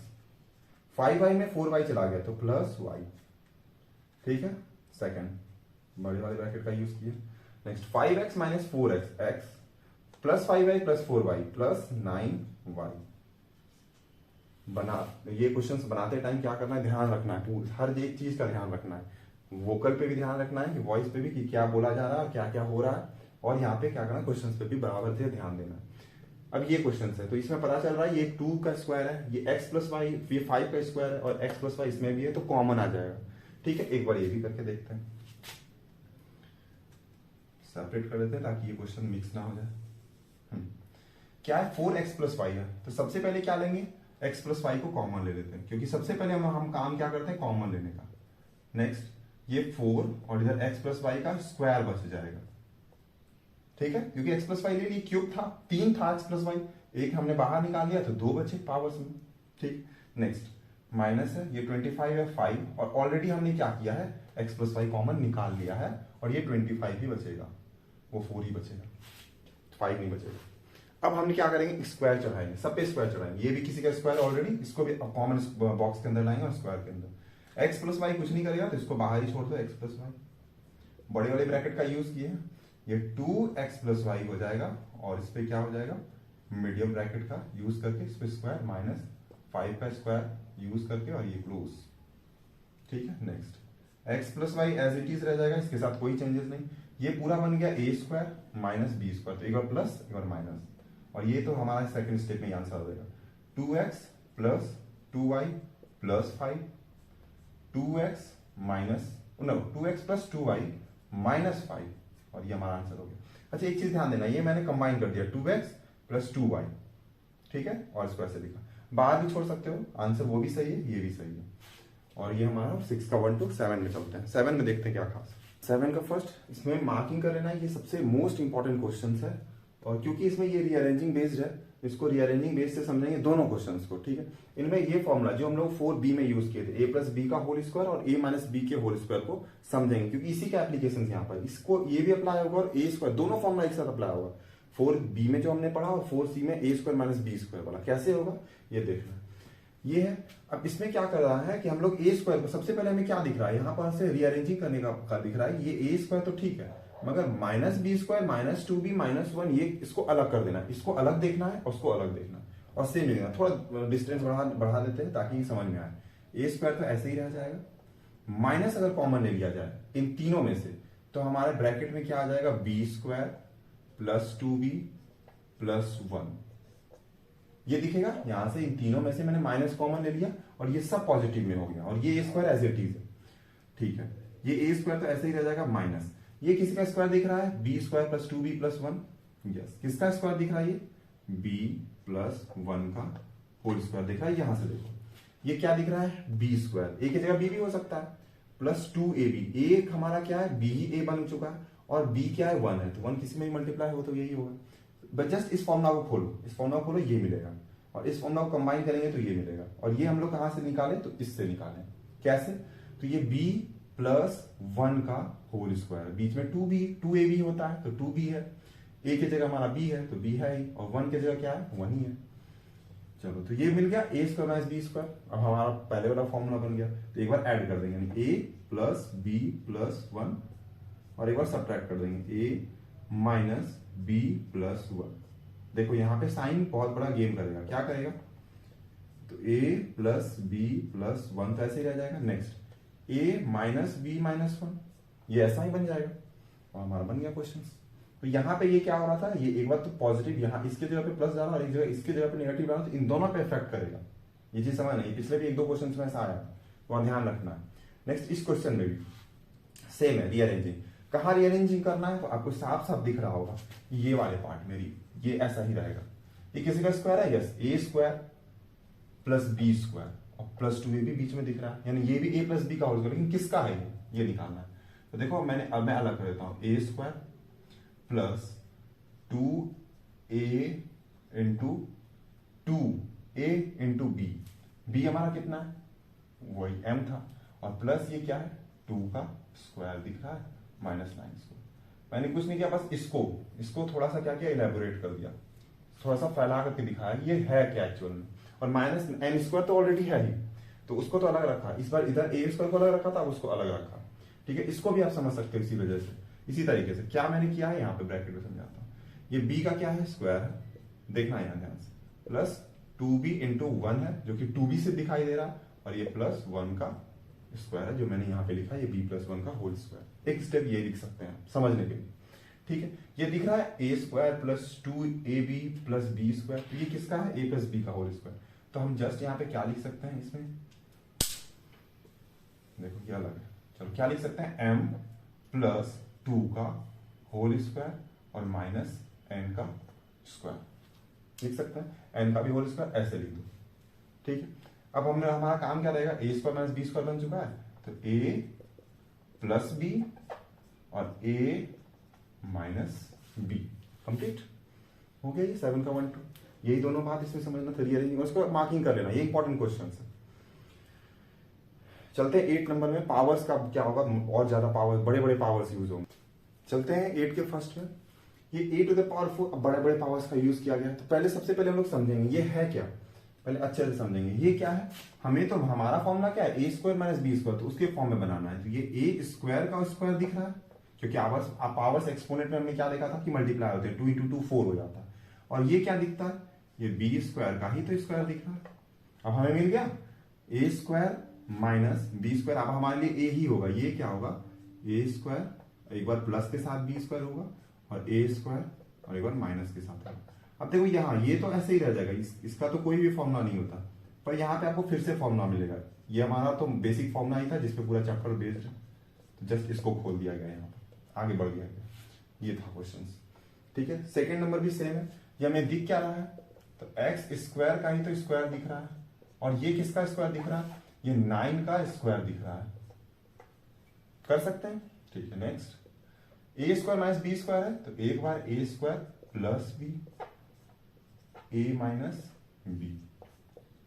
5y में 4y चला गया तो प्लस y। ठीक है, सेकंड बड़े वाले ब्रैकेट का यूज किया। Next 5x minus 4x x plus 5y plus 4y plus 9y। बना ये क्वेश्चंस बनाते टाइम क्या करना है, ध्यान रखना है, हर एक चीज का ध्यान रखना है। वोकल पे भी ध्यान रखना है कि वॉइस पे भी कि क्या बोला जा रहा है, क्या क्या हो रहा है, और यहाँ पे क्या करना है, क्वेश्चंस पे भी बराबर से ध्यान देना है। अब ये क्वेश्चन है तो इसमें पता चल रहा है ये 2 का स्क्वायर है, ये x प्लस वाई, ये 5 का स्क्वायर है और x प्लस वाई इसमें भी है तो कॉमन आ जाएगा। ठीक है, एक बार ये भी करके देखते हैं, सेपरेट कर देते हैं ताकि ये क्वेश्चन मिक्स ना हो जाए। क्या है, 4x प्लस वाई है, तो सबसे पहले क्या लेंगे, x प्लस वाई को कॉमन ले लेते हैं, क्योंकि सबसे पहले हम काम क्या करते हैं, कॉमन लेने का। नेक्स्ट ये 4 और इधर x प्लस वाई का स्क्वायर बच जाएगा। ठीक है, क्योंकि x प्लस वाई ले लिए, क्यूब था, 3 था x प्लस वाई, एक हमने बाहर निकाल लिया तो 2 बचे पावर्स में। ठीक, नेक्स्ट माइनस है, ये 25 है 5, और ऑलरेडी हमने क्या किया है, x प्लस वाई कॉमन निकाल लिया है, और ये 25 ही बचेगा, वो 4 ही बचेगा, 5 नहीं बचेगा। अब हम क्या करेंगे, स्क्वायर चढ़ाएंगे, सब पे स्क्वायर चढ़ाएंगे, ये भी किसी का स्क्वायर ऑलरेडी, इसको भी कॉमन बॉक्स के अंदर लाएंगे और स्क्वायर के अंदर। x प्लस वाई कुछ नहीं करेगा तो इसको बाहर ही छोड़ दो, x प्लस वाई। बड़े वाले ब्रैकेट का यूज किए, ये 2x प्लस वाई हो जाएगा, और इस पे क्या हो जाएगा, मीडियम ब्रैकेट का यूज करके इस पे स्क्वायर माइनस 5 का स्क्वायर यूज करके, और ये क्लोज। ठीक है, next x plus Y as it is रह जाएगा, इसके साथ कोई चेंजेस नहीं। ये पूरा बन गया a square minus b square, तो एक बार प्लस एक बार माइनस, और ये तो हमारा सेकंड स्टेप में आंसर आ जाएगा। 2x plus 2y plus 5, 2x minus 2x plus 2y minus 5, और ये हमारा आंसर हो गया। अच्छा, एक चीज ध्यान देना, ये मैंने कंबाइन कर दिया, 2x प्लस 2y। ठीक है, और स्क्वायर से लिखा, बाहर भी छोड़ सकते हो, आंसर वो भी सही है, ये भी सही है। और ये हमारा 6 का 1 to 7 में चलते हैं। 7 में देखते हैं क्या खास। 7 का फर्स्ट, इसमें मार्किंग कर लेना है, ये सबसे मोस्ट इंपॉर्टेंट क्वेश्चन है, और क्योंकि इसमें ये रीअरेंजिंग बेस्ड है, इसको रीअरेंजिंग बेस्ड से समझेंगे दोनों क्वेश्चंस को। ठीक है, इनमें ये फॉर्मूला जो हम लोग 4b में यूज किए थे, a प्लस बी का होल स्क्वायर और a माइनस बी के होल स्क्वायर को समझेंगे, क्योंकि इसी का एप्लीकेशन यहाँ पर, इसको ये भी अप्लाई होगा और a स्क्वायर, दोनों फॉर्मूला एक साथ अप्लाई होगा। 4b में जो हमने पढ़ा और 4c में a square minus B square वाला कैसे होगा ये देखना ये है। अब इसमें क्या कर रहा है कि हम लोग a स्क्वायर को, सबसे पहले हमें क्या दिख रहा है, यहाँ पर से रीअरेंजिंग करने का दिख रहा है, ये a स्क्वायर तो ठीक है, मगर minus B square minus 2b minus 1, ये इसको अलग कर देना है, इसको अलग देखना है और उसको अलग देखना है, और सेम लिखना। थोड़ा डिस्टेंस बढ़ा देते हैं ताकि समझ में आए। ए स्क्वायर तो ऐसे ही रह जाएगा, माइनस अगर कॉमन ले लिया जाए इन तीनों में से तो हमारे ब्रैकेट में क्या आ जाएगा, B square plus 2b plus 1, ये दिखेगा। यहां से इन तीनों में से मैंने माइनस कॉमन ले लिया और ये सब पॉजिटिव में हो गया, और ये ए स्क्वायर एज इट इज है। ठीक है, ये ए स्क्वायर तो ऐसे ही रह जाएगा माइनस, ये किसी का स्क्वायर दिख रहा है, B square plus 2b plus 1, yes, किसका स्क्वायर दिख रहा है, ये b प्लस 1 का होल स्क्वायर दिख रहा है। यहां से देखो ये क्या दिख रहा है, बी स्क्वायर, ए की जगह बी भी हो सकता है, प्लस 2ab, ए हमारा क्या है, बी ही ए बन चुका है, और बी क्या है, 1 है, तो 1 किसी में भी मल्टीप्लाई हो तो यही होगा। बट जस्ट इस फॉर्मूला को खोलो, इस फॉर्मूला को खोलो, ये मिलेगा, और इस फॉर्मूला को कंबाइन करेंगे तो ये मिलेगा, और ये हम लोग कहां से निकाले, तो इससे निकालें। कैसे, तो ये b प्लस 1 का होल स्क्वायर, बीच में 2ab होता है तो 2b है, a की जगह हमारा b है तो b है ही, और 1 की जगह क्या है, 1 ही है। चलो, तो ये मिल गया a square minus B square. अब हमारा पहले वाला फॉर्मूला बन गया, तो एक बार ऐड कर देंगे, यानी a प्लस बी प्लस 1, और एक बार सब्ट्रैक्ट कर देंगे, a माइनस बी प्लस 1। देखो यहाँ पे साइन बहुत बड़ा गेम करेगा, क्या करेगा, तो a प्लस बी प्लस 1 तो ऐसे ही रह जाएगा। Next a minus B minus 1, ये ऐसा ही बन जाएगा, और हमारा बन गया क्वेश्चन। तो यहाँ पे ये क्या हो रहा था, ये एक बार तो पॉजिटिव यहाँ इसके जगह पे प्लस डाला और एक जगह इसके जगह पे नेगेटिव डाला, तो इन दोनों पे इफेक्ट करेगा। ये चीज समझ नहीं, पिछले भी 1-2 क्वेश्चन में ऐसा आया, तो ध्यान रखना है। नेक्स्ट इस क्वेश्चन में भी सेम है, रीअरेंजिंग। कहाँ रीअरेंजिंग करना है, तो आपको साफ साफ दिख रहा होगा ये वाले पार्ट में, ये ऐसा ही रहेगा। ये किसी का स्क्वायर है, यस, ए स्क्वायर प्लस बी स्क्वायर और प्लस 2 भी बीच में दिख रहा है, यानी ये भी a प्लस बी का होल स्क्वायर, लेकिन किसका है ये निकालना है। तो देखो अब मैं अलग कर देता हूं, A square plus 2a into 2a into B हमारा कितना है, वही m था, और प्लस ये क्या है 2 का स्क्वायर दिख रहा है -9 स्क्वायर। मैंने कुछ नहीं किया, बस इसको थोड़ा सा क्या किया, इलेबोरेट कर दिया, थोड़ा सा फैला करके दिखाया ये है क्या एक्चुअल में। और -n स्क्वायर तो ऑलरेडी है ही, तो उसको तो अलग रखा, इस बार इधर a स्क्वायर को अलग रखा था, उसको अलग रखा। ठीक है, इसको भी आप समझ सकते हो इसी वजह से। इसी तरीके से क्या मैंने किया है, यहाँ पे ब्रैकेट में समझाता हूँ। ये b का क्या है, स्क्वायर है, देखना यहाँ ध्यान से, प्लस 2b इंटू 1 है जो कि 2b से दिखाई दे रहा, और ये प्लस 1 का स्क्वायर है जो मैंने यहाँ पे लिखा है, ये b प्लस 1 का होल स्क्वायर। एक स्टेप ये लिख सकते हैं समझने के लिए। ठीक है, ये दिख रहा है a square plus 2ab plus B square, तो ये किसका है, a प्लस बी का होल स्क्वायर। तो हम जस्ट यहाँ पे क्या लिख सकते हैं, इसमें देखो क्या लगा, चलो क्या लिख सकते हैं, m प्लस 2 का होल स्क्वायर और माइनस n का स्क्वायर लिख सकते हैं, n का भी होल स्क्वायर ऐसे लिख दो। ठीक है, अब हमारा काम क्या रहेगा, a square minus B square बन चुका है, तो a प्लस बी और a माइनस बी कंप्लीट हो गया। ये 7 का 1 2, यही दोनों बात इसमें समझना था, रीअरेंजिंग उसको मार्किंग कर लेना, ये इंपॉर्टेंट क्वेश्चन है। चलते हैं 8 नंबर में, पावर्स का क्या होगा, और ज्यादा पावर, बड़े बड़े पावर्स यूज होंगे। चलते हैं 8 के फर्स्ट में, ये a टू द पावर 4 बड़े बड़े पावर्स का यूज किया गया है। तो पहले सबसे पहले हम लोग समझेंगे ये है क्या, पहले अच्छे से समझेंगे ये क्या है। हमें तो हमारा फॉर्मूला क्या है, a square minus B square, तो उसके फॉर्म में बनाना है। तो ये a स्क्वायर का स्क्वायर दिख रहा है, क्योंकि पावर्स एक्सपोनेंट में हमने क्या देखा था कि मल्टीप्लाई होते हैं, 2 इंटू 2 4 हो जाता है। और ये क्या दिखता है, ये बी स्क्वायर का ही तो स्क्वायर दिख रहा है। अब हमें मिल गया ए स्क्वायर माइनस बी स्क्वायर, अब हमारे लिए ए ही होगा, ये क्या होगा, ए स्क्वायर एक बार प्लस के साथ बी स्क्वायर होगा, और ए स्क्वायर और एक बार माइनस के साथ होगा। अब देखो यहाँ ये तो ऐसे ही रह जाएगा, इसका तो कोई भी फॉर्मूला नहीं होता, पर यहाँ पे आपको फिर से फॉर्मूला मिलेगा। ये हमारा तो बेसिक फॉर्मूला ही था जिसपे पूरा चैप्टर बेस्ड है, तो जस्ट इसको खोल दिया गया, यहाँ पर आगे बढ़ गया। ये था क्वेश्चन। ठीक है, सेकेंड नंबर भी सेम है। ये हमें दिख क्या रहा है, तो एक्स स्क्वायर का ही तो स्क्वायर दिख रहा है, और ये किसका स्क्वायर दिख रहा है, ये 9 का स्क्वायर दिख रहा है। कर सकते हैं, ठीक है। Next A square minus B square है, तो एक बार A square plus B, A minus B,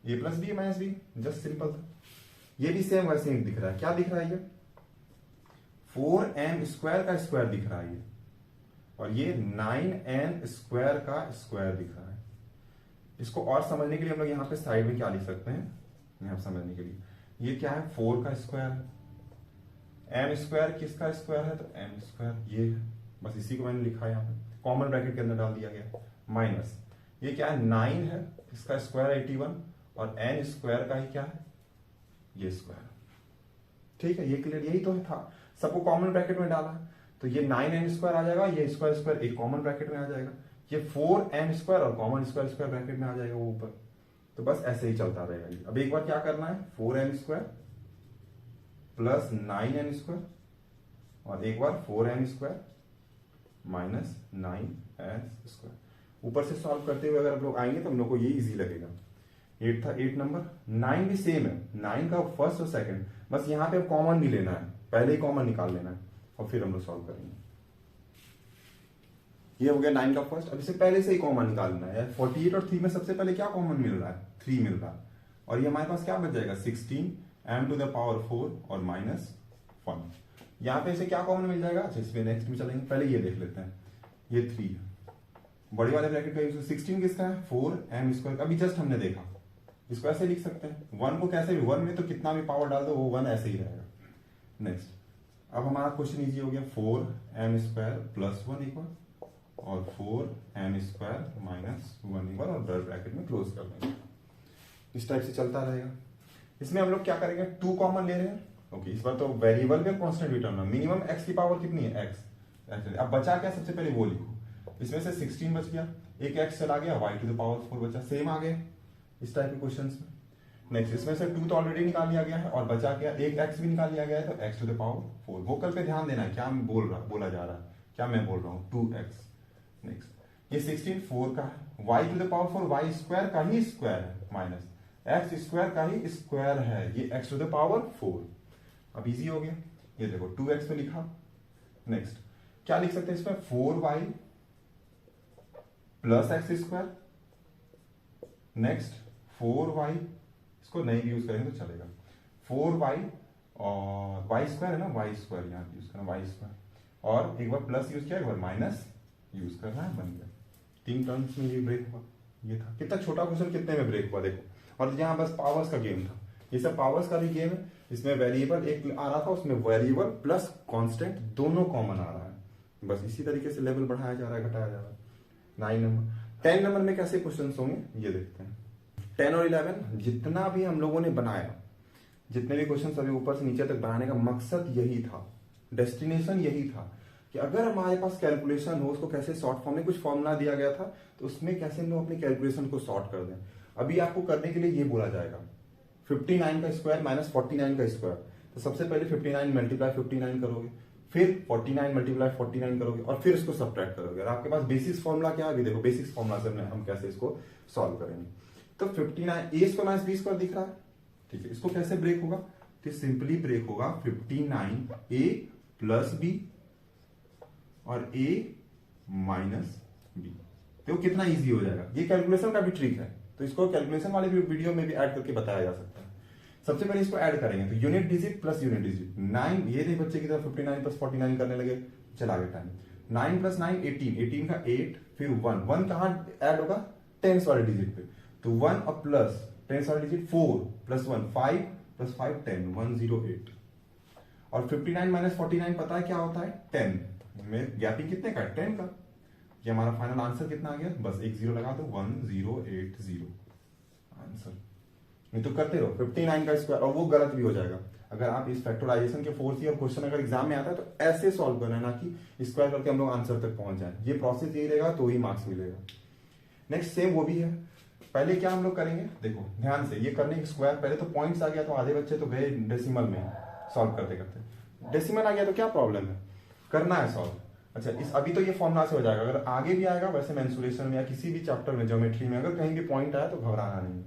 A plus B minus B, just simple था। ये भी सेम वैसे ही दिख रहा है, क्या दिख रहा है, ये 4m स्क्वायर का स्क्वायर दिख रहा है ये, और ये 9n स्क्वायर का स्क्वायर दिख रहा है। इसको और समझने के लिए हम लोग यहाँ पे साइड में क्या लिख सकते हैं, यहाँ समझने के लिए, ये क्या है 4 का स्क्वायर है, m स्क्वायर किसका स्क्वायर है, तो m स्क्वायर ये है, बस इसी को मैंने लिखा है यहाँ पे, कॉमन ब्रैकेट के अंदर डाल दिया गया, माइनस ये क्या है 9 है, इसका स्क्वायर 81, और n स्क्वायर का ही क्या है, ये स्क्वायर। ठीक है, ये क्लियर, यही तो था, सबको कॉमन ब्रैकेट में डाला है, तो ये 9n स्क्वायर आ जाएगा, ये स्क्वायर स्क्वायर एक कॉमन ब्रैकेट में आ जाएगा, ये 4m स्क्वायर और कॉमन स्क्वायर स्क्वायर ब्रैकेट में आ जाएगा वो ऊपर। तो बस ऐसे ही चलता रहेगा। अब एक बार क्या करना है, 4m square plus 9n square, और एक बार 4m square minus 9n square. ऊपर से सॉल्व करते हुए अगर हम लोग आएंगे तो हम लोग को ये इजी लगेगा। 8 था 8 नंबर। 9 भी सेम है, 9 का फर्स्ट और सेकंड, बस यहाँ पे कॉमन भी लेना है, पहले ही कॉमन निकाल लेना है और फिर हम लोग सॉल्व करेंगे। ये हो गया 9 का फर्स्ट। अब इसे पहले से ही कॉमन निकालना है। 48 और 3 में सबसे पहले क्या कॉमन मिल रहा है, 3 मिल रहा है, और ये हमारे पास क्या बच जाएगा 16m टू द पावर 4 और माइनस 1। यहाँ पे इसे क्या कॉमन मिल जाएगा, इसमें नेक्स्ट में चलेंगे, पहले ये देख लेते हैं। ये 3 है, बड़ी वाले ब्रैकेट का यूज, 16 किसका है 4m स्क्वायर, अभी जस्ट हमने देखा, इसको ऐसे लिख सकते हैं। 1 को कैसे भी, 1 में तो कितना भी पावर डाल दो वो 1 ऐसे ही रहेगा। नेक्स्ट, अब हमारा क्वेश्चन इजी हो गया, 4m स्क्वायर प्लस 1 इक्वल और 4m स्क्वायर माइनस 1 इक्वल, और ब्रैकेट में क्लोज कर देंगे। इस टाइप से चलता रहेगा। इसमें हम लोग क्या करेंगे, 2 कॉमन ले रहे हैं। ओके, इस बार तो वेरिएबल में कांस्टेंट भी टर्म है। मिनिमम x की पावर कितनी है, x, अब बचा क्या, सबसे पहले वो लिखो, इसमें से 16 बच गया, एक x चला गया, y टू द पावर 4 बचा, सेम आ गया इस टाइप के क्वेश्चन में। नेक्स्ट इसमें से 2 तो ऑलरेडी निकाल लिया गया है और बचा क्या, एक x भी निकाल लिया गया है, तो x to the power 4। Vocal पे ध्यान देना है, क्या बोला जा रहा है, क्या मैं बोल रहा हूँ, 2x। नेक्स्ट ये 16 4 का है, y to the power 4 y square का ही स्क्वायर है, माइनस x स्क्वायर का ही स्क्वायर है, ये x टू द पावर 4। अब इजी हो गया, ये देखो 2x पे लिखा। नेक्स्ट क्या लिख सकते हैं इसमें, 4y plus x square. Next 4y, इसको नहीं यूज करेंगे तो चलेगा, 4y और y स्क्वायर है ना, y स्क्वायर यहाँ यूज करना, y स्क्वायर, और एक बार प्लस यूज किया, एक बार माइनस यूज करना है, बन गया। 3 टर्म्स में ये ब्रेक हुआ, ये था। कितना छोटा क्वेश्चन, कितने में ब्रेक हुआ देखो। और यहाँ बस पावर्स का गेम था, ये सब पावर्स का भी गेम है। इसमें वेरिएबल एक आ रहा था, उसमें वेरिएबल प्लस कांस्टेंट दोनों कॉमन आ रहा है, बस इसी तरीके से लेवल बढ़ाया जा रहा है, घटाया जा रहा है। 9 नंबर 10 नंबर में कैसे क्वेश्चन होंगे ये देखते हैं। 10 और 11 जितना भी हम लोगों ने बनाया, जितने भी क्वेश्चन अभी ऊपर से नीचे तक बनाने का मकसद यही था, डेस्टिनेशन यही था कि अगर हमारे पास कैलकुलेशन हो, उसको कैसे शॉर्ट फॉर्म में कुछ फॉर्मूला दिया गया था, तो उसमें कैसे हम लोग अपनी कैलकुलेशन को शॉर्ट कर दें। अभी आपको करने के लिए ये बोला जाएगा 59 का स्क्वायर माइनस 49 का स्क्वायर, तो सबसे पहले 59 मल्टीप्लाई 59 करोगे, फिर 49 मल्टीप्लाई 49 करोगे और फिर इसको सब्ट्रैक्ट करोगे। और आपके पास बेसिस फॉर्मूला क्या है, अभी देखो बेसिस फॉर्मूला से हम कैसे इसको सॉल्व करेंगे। तो 59 ए स्क्वायर माइनस बी स्क्वायर दिख रहा है, ठीक है, इसको कैसे ब्रेक होगा, तो सिंपली ब्रेक होगा 59 ए प्लस बी और ए माइनस बी। देखो कितना इजी हो जाएगा, ये कैलकुलेशन का भी ट्रिक है, तो इसको कैलकुलेशन वाले वीडियो में भी ऐड करके बताया जा सकता है। सबसे पहले इसको ऐड करेंगे, तो unit digit plus unit digit 9, ये नहीं बच्चे की तरह 59 प्लस 49 करने लगे, चला गया टाइम। 9 प्लस 9 18, 18 का 8, फिर 1 कहां ऐड होगा, टेंस वाले डिजिट पे, तो 1 और प्लस टेंस वाले डिजिट 4 प्लस 1 5 प्लस 5 10 108। और 59 माइनस 49 पता है क्या होता है, 10 में गैपिंग कितने का, 10 का। ये हमारा फाइनल आंसर कितना आ गया, बस एक जीरो लगा दो, 1080 आंसर। नहीं तो करते रहो 59 का स्क्वायर, और वो गलत भी हो जाएगा। अगर आप इस फैक्टराइजेशन के 4th ईयर क्वेश्चन अगर एग्जाम में आता है तो ऐसे सॉल्व करना है, ना कि स्क्वायर करके हम लोग आंसर तक पहुंच जाए। ये प्रोसेस यही रहेगा तो ही मार्क्स मिलेगा। नेक्स्ट सेम वो भी है, पहले क्या हम लोग करेंगे, देखो ध्यान से, ये करने के स्क्वायर, पहले तो पॉइंट्स आ गया तो आधे बच्चे तो गए डेसिमल में सॉल्व करते करते, डेसिमल आ गया तो क्या प्रॉब्लम है, करना है सॉल्व। अच्छा इस अभी तो ये फॉर्मूला से हो जाएगा, अगर आगे भी आएगा वैसे मेंसुरेशन में या किसी भी चैप्टर में ज्योमेट्री में अगर कहीं भी पॉइंट आया तो घबराना नहीं।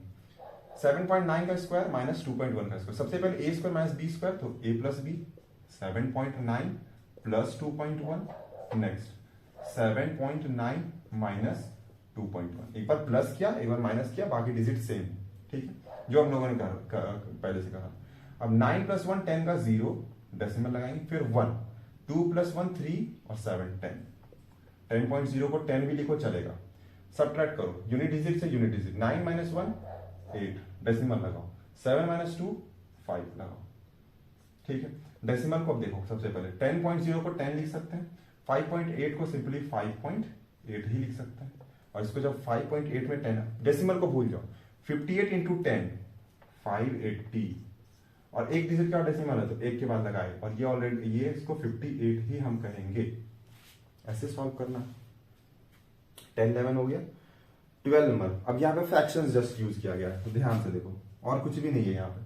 7.9 का स्क्वायर माइनस 2.1 का स्क्वायर, सबसे पहले A square minus B square, तो A plus B, 7.9 plus 2.1, next 7.9 minus 2.1, एक बार प्लस किया एक बार माइनस किया, बाकी डिजिट सेम, ठीक है, जो हम लोगों ने पहले से कहा। अब 9 प्लस 1 10 का 0 डेसिमल लगाएंगे, फिर 1 2 प्लस 1 3 और 7 10, 10.0 को 10 भी लिखो चलेगा। सब्ट्रैक्ट करो यूनिट डिजिट से यूनिट डिजिट, 9 माइनस 1 8 डेसिमल लगाओ, 7 माइनस 2 5 लगाओ, ठीक है। डेसिमल को अब देखो, सबसे पहले 10.0 को 10 लिख सकते हैं, 5.8 को सिंपली 5.8 ही लिख सकते हैं, और इसको जब 5.8 में 10 डेसिमल को भूल जाओ, 58 इंटू 10 580, और एक डिजिट का डेसिमल है तो एक के बाद लगाए, और ये ऑलरेडी ये इसको 58 ही हम कहेंगे। ऐसे सॉल्व करना। 10 11 हो गया। 12 नंबर, अब यहाँ पे फ्रैक्शंस जस्ट यूज किया गया है, तो ध्यान से देखो, और कुछ भी नहीं है यहाँ पे।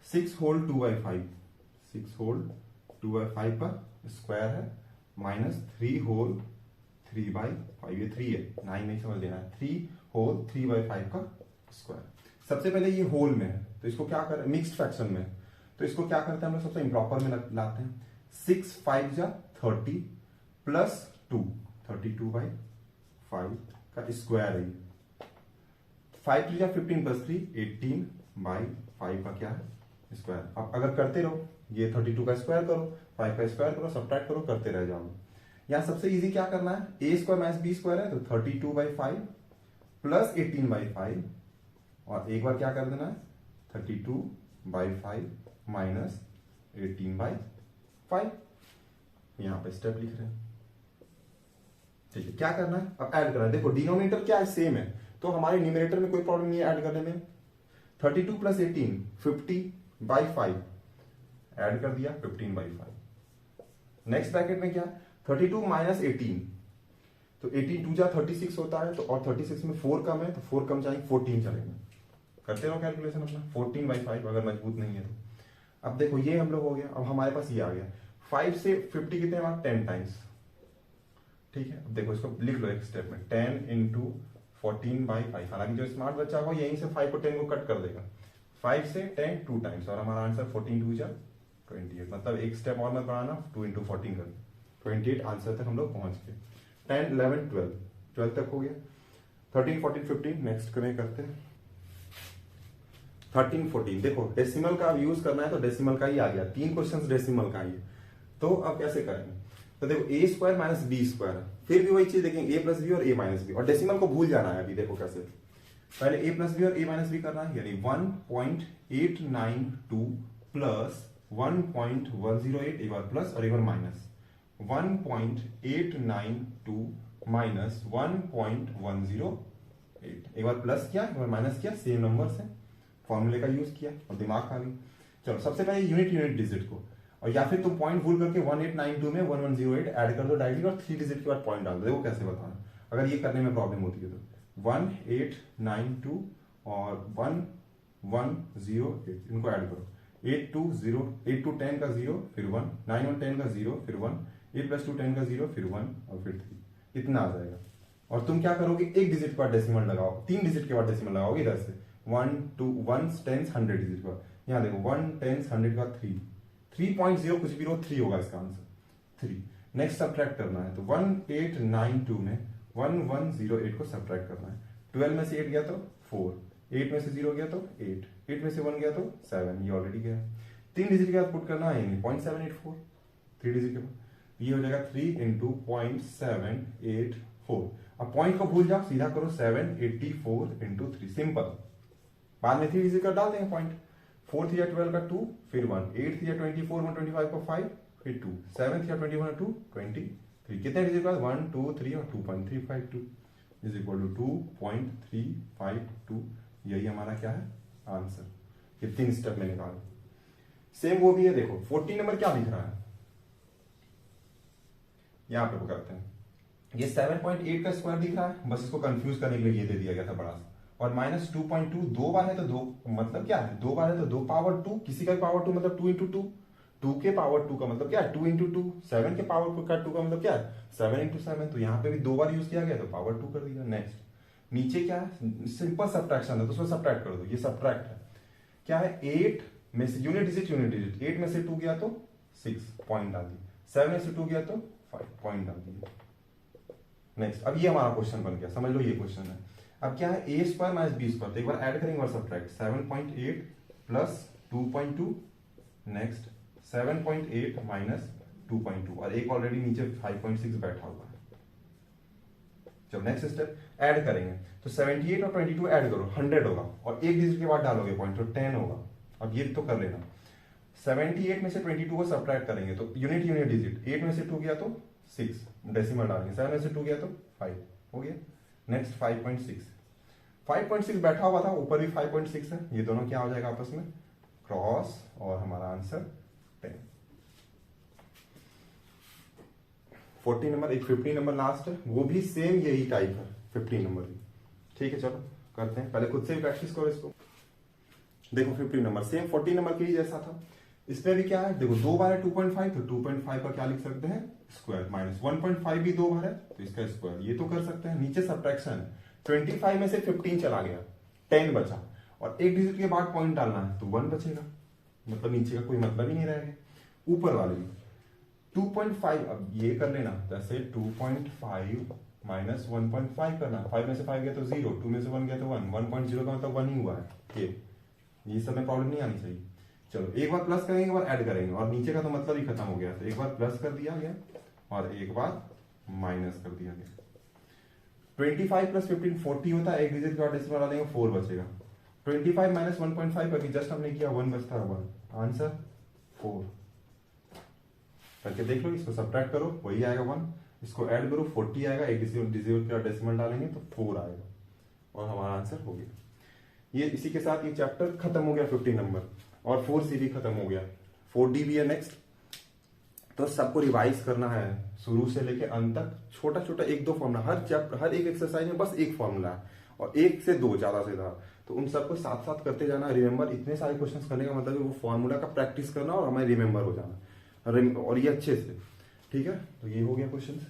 6 होल 2/5, 6 होल 2/5 का स्क्वायर है, माइनस 3 होल 3/5, ये 3 है, 9 नहीं समझ लेना, 3 होल 3/5 का स्क्वायर। सबसे पहले ये होल में है तो इसको क्या कर, मिक्स्ड फ्रैक्शन में, तो इसको क्या करते हैं हम लोग, सबसे इम्प्रॉपर में लाते हैं। 6 5 जा 30 प्लस 2, 32/5 का स्क्वायर है, 5 3 जा 15 प्लस 3 18/5 का क्या है स्क्वायर। अब अगर करते रहो, ये 32 का स्क्वायर करो, 5 का स्क्वायर करो, सब्ट्रैक्ट करो, करते रह जाओ। यहाँ सबसे इजी क्या करना है, A square minus B square है तो 32/5 प्लस 18/5, और एक बार क्या कर देना है 32/5 माइनस 18/5, यहां पे स्टेप लिख रहे हैं, ठीक है। क्या करना है, अब ऐड करना है। देखो डिनोमिनेटर क्या है, सेम है, तो हमारे न्यूमरेटर में कोई प्रॉब्लम नहीं है ऐड करने में। 32 प्लस 18 50/5 ऐड कर दिया 15/5। नेक्स्ट ब्रैकेट में क्या, 32 माइनस 18, तो 18 टू जा 36 होता है, तो और 36 में 4 कम है, तो 4 कम जाएंगे 14 चलेंगे। करते रहो कैलकुलेशन अपना, 14/5 अगर मजबूत नहीं है तो। अब देखो ये हम लोग हो गया, अब हमारे पास ये आ गया 5 से 50 कितने बार 10 टाइम्स, ठीक है। अब देखो इसको लिख लो एक स्टेप में, 10 इंटू 14/5। हालांकि जो स्मार्ट बच्चा हो यहीं से 5 को 10 को कट कर देगा, 5 से 10 2 टाइम्स, और हमारा आंसर 14 2 जा 28। मतलब एक स्टेप और मत बढ़ाना, 2 इंटू 14 कर 28 आंसर तक हम लोग पहुंच गए। 10 11 12 तक हो गया। 13 14 15 नेक्स्ट करें करते हैं। 13 14 देखो डेसिमल का यूज करना है तो डेसिमल का ही आ गया, 3 क्वेश्चंस डेसिमल का ही है। तो अब कैसे करेंगे, तो देखो ए स्क्वायर माइनस बी स्क्वायर, फिर भी वही चीज देखेंगे ए प्लस बी और ए माइनस बी, और डेसिमल को भूल जाना है। अभी देखो कैसे, पहले ए प्लस बी और ए माइनस बी करना है, यानी 1.892 प्लस 1.108, एक बार प्लस और एक बार माइनस, 1.892 माइनस 1.108, एक बार प्लस किया एक बार माइनस किया, सेम नंबर से फॉर्मूले का यूज किया और दिमाग खा गई। चलो सबसे पहले यूनिट डिजिट को, और या फिर तुम पॉइंट भूल करके 1892 में 1108 ऐड कर दो डायरेक्टली, और 3 डिजिट के बाद पॉइंट डाल दो। देखो कैसे बताना, अगर ये करने में प्रॉब्लम होती है तो 1892 और 1108 इनको ऐड करो, 8 to 10 का 0 फिर 1, 9 और 10 का 0 फिर 1, 8 प्लस 2 10 का 0 फिर 1 और फिर 3, इतना आ जाएगा। और तुम क्या करोगे, एक डिजिट के बाद डेसिमल लगाओ, 3 डिजिट के बाद डेसिमल लगाओगे इधर से, 1 2 1 10 100 डिजिट के बाद, यहाँ देखो 1 10 100 का 3, 3.0 कुछ भी रो 3 होगा इसका आंसर 3। नेक्स्ट सब्ट्रैक्ट करना है, तो 1892 में 1108 को सब्ट्रैक्ट करना है। 12 में से 8 गया तो 4, 8 में से 0 गया तो 8, 8 में से 1 गया तो 7, ये ऑलरेडी गया। 3 डिजिट के बाद पुट करना है, 0.784, 3 डिजिट के बाद ये हो जाएगा 3 इंटू 0.784। अब पॉइंट को भूल जाओ, सीधा करो 784 इंटू 3, सिंपल। बाद में 3 डिजिट का डाल देंगे पॉइंट, 4 3 12 का 2 फिर 1, 8 3 24 125 का 5 फिर 2, 7 3 21 2 23, कितने डिजिट का 1 2 3 और 2.352 इज इक्वल टू 2.352। यही हमारा क्या है आंसर, ये 3 स्टेप में निकालो। सेम वो भी है, देखो 14 नंबर क्या दिख रहा है, यहां पे करते हैं, ये 7.8 का स्क्वायर दिख रहा है, बस इसको कंफ्यूज करने के लिए ये दे दिया गया था बड़ा सा, और माइनस 2.2 2 बार है तो 2 मतलब क्या है, 2 बार है तो 2 पावर 2, किसी का पावर 2 मतलब 2 इंटू 2, 2 के पावर 2 का मतलब क्या है 2 इंटू 2, 7 के पावर का 2 का मतलब क्या है 7 इंटू 7, तो यहाँ पे भी 2 बार यूज किया गया तो पावर 2 कर दिया। नेक्स्ट नीचे क्या है, सिंपल सब्ट्रैक्शन है तो उसको सब्ट्रैक्ट कर दो, ये सब्ट्रैक्ट है, क्या है 8 में से यूनिट डिजिट 8 में से 2 गया तो 6 पॉइंट डाल दिए, 7 में से 2 गया तो 5 पॉइंट डाल दिए। नेक्स्ट अब ये हमारा क्वेश्चन बन गया, समझ लो ये क्वेश्चन है। अब क्या है A square minus B square, तो एक बार ऐड करेंगे और सब्ट्रैक्ट, 7.8 प्लस 2.2, नेक्स्ट 7.8 माइनस 2.2, और एक ऑलरेडी नीचे 5.6 बैठा हुआ है। जब नेक्स्ट स्टेप ऐड करेंगे तो 78 और 22 ऐड करो 100 होगा, और एक डिजिट के बाद डालोगे पॉइंट तो 10 होगा। अब ये तो कर लेना, 78 में से 22 को सब्ट्रैक्ट करेंगे तो यूनिट डिजिट, 8 में से 2 गया तो 6 डेसिमल डालेंगे, 7 में से 2 गया तो 5 हो गया। नेक्स्ट 5.6 बैठा हुआ था, ऊपर भी 5.6 है, ये दोनों क्या हो जाएगा आपस में क्रॉस, और हमारा आंसर 10। 14 नंबर, एक 15 नंबर लास्ट है, वो भी सेम यही टाइप है 15 नंबर भी। ठीक है चलो करते हैं, पहले खुद से भी प्रैक्टिस करो इसको। देखो 15 नंबर सेम 14 नंबर के ही जैसा था, इसमें भी क्या है, देखो 2 बार है 2.5, तो 2.5 का क्या लिख सकते हैं स्क्वायर, माइनस 1.5 भी 2 बार है तो इसका स्क्वायर, ये तो कर सकते हैं। नीचे सब्ट्रैक्शन है, 25 में से 15 चला गया, 10 बचा, और एक डिजिट के बाद पॉइंट डालना है तो 1 बचेगा, मतलब नीचे का कोई मतलब ही नहीं रहेगा। ऊपर वाले भी 2.5, अब ये कर लेना जैसे 2.5 माइनस 1.5 करना, 5 में से 5 गया तो 0, 2 में से 1 गया तो 1, 1.0 का मतलब 1 ही हुआ है। ये सब में प्रॉब्लम नहीं आनी चाहिए। चलो एक बार प्लस करेंगे, एक बार ऐड करेंगे, और नीचे का तो मतलब ही खत्म हो गया, तो एक बार प्लस कर दिया गया और एक बार माइनस कर दिया गया। 25 प्लस 15 40 होता है, एक डिजिट के बाद डेसिमल डालेंगे 4 बचेगा। 25 माइनस 1.5 करके जस्ट हमने किया 1 बचता है 1, आंसर 4 करके देख लो, इसको सब्ट्रैक्ट करो वही आएगा 1, इसको ऐड करो 40 आएगा, एक डिजिट के बाद डेसिमल डालेंगे तो 4 आएगा, और हमारा आंसर हो गया। ये इसी के साथ ये चैप्टर खत्म हो गया 15 नंबर, और 4C भी खत्म हो गया, 4D भी है नेक्स्ट। तो सबको रिवाइज करना है शुरू से लेके अंत तक, छोटा छोटा एक दो फॉर्मूला हर चैप्टर, हर एक एक्सरसाइज में बस एक फॉर्मूला है और एक से दो ज्यादा से ज्यादा, तो उन सबको साथ साथ करते जाना। रिमेंबर इतने सारे क्वेश्चंस करने का मतलब है वो फॉर्मूला का प्रैक्टिस करना और हमें रिमेंबर हो जाना, और ये अच्छे से। ठीक है, तो ये हो गया क्वेश्चंस।